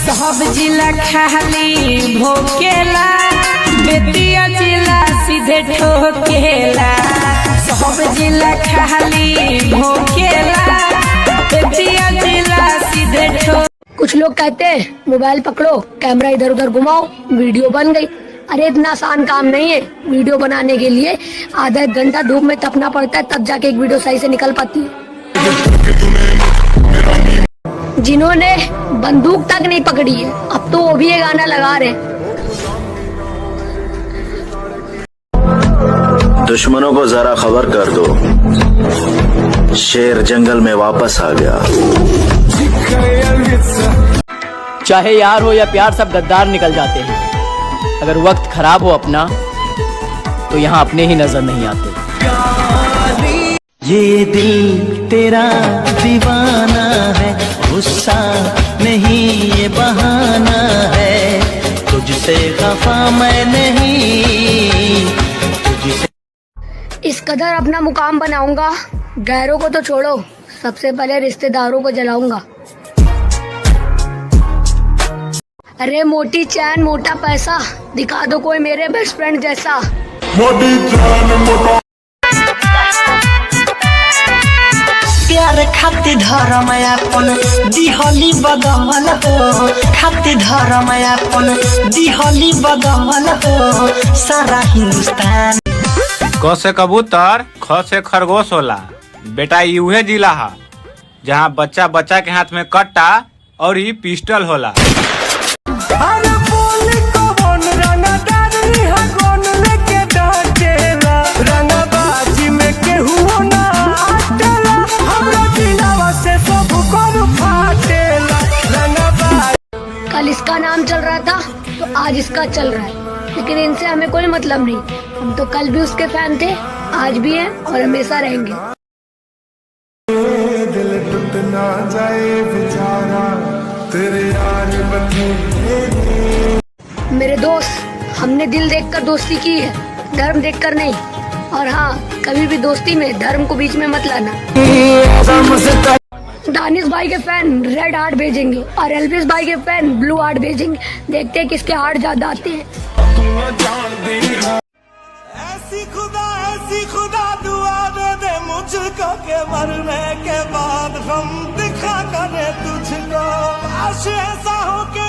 सब जिला खाली भोकेला, बेतिया जिला सीधे ठोकेला। सब जिला खाली भोकेला, बेतिया जिला सीधे ठोकेला। कुछ लोग कहते हैं मोबाइल पकड़ो, कैमरा इधर उधर घुमाओ, वीडियो बन गई। अरे इतना आसान काम नहीं है। वीडियो बनाने के लिए आधा एक घंटा धूप में तपना पड़ता है, तब जाके एक वीडियो सही से निकल पाती है। जिन्होंने बंदूक तक नहीं पकड़ी है, अब तो वो भी ये गाना लगा रहे। दुश्मनों को जरा खबर कर दो, शेर जंगल में वापस आ गया। चाहे यार हो या प्यार, सब गद्दार निकल जाते हैं। अगर वक्त खराब हो अपना, तो यहाँ अपने ही नजर नहीं आते। ये दिल तेरा दीवाना है, गुस्सा नहीं ये बहाना है, तुझसे खफा मैं नहीं, तुझसे। इस कदर अपना मुकाम बनाऊंगा, गैरों को तो छोड़ो, सबसे पहले रिश्तेदारों को जलाऊंगा। अरे मोटी चैन मोटा पैसा, दिखा दो कोई मेरे बेस्ट फ्रेंड जैसा। मोटी चैन मोटा प्यार खाती धर्म अपन दिहली बदमल हो, खाती धर्म अपन दिहली बदमल हो, सारा हिंदुस्तान। क से कबूतर, ख से खरगोश होला। बेटा यूहे जिला हा जहाँ बच्चा बच्चा के हाथ में कट्टा और ई पिस्टल होला। कल इसका नाम चल रहा था तो आज इसका चल रहा है, लेकिन इनसे हमें कोई मतलब नहीं। हम तो कल भी उसके फैन थे, आज भी हैं और हमेशा रहेंगे। दिल टूट ना जाए बेचारा, तेरे यार मेरे दोस्त, हमने दिल देखकर दोस्ती की है, धर्म देखकर नहीं। और हाँ, कभी भी दोस्ती में धर्म को बीच में मत लाना। दानिश भाई के फैन रेड हार्ट भेजेंगे और एल्विस भाई के फैन ब्लू हार्ट भेजेंगे। देखते हैं किसके हार्ट ज्यादा आते हैं। ऐसी खुदा दुआ दे मुझको के मरने के बाद हम दिखा करे तुझको। ऐसा हो के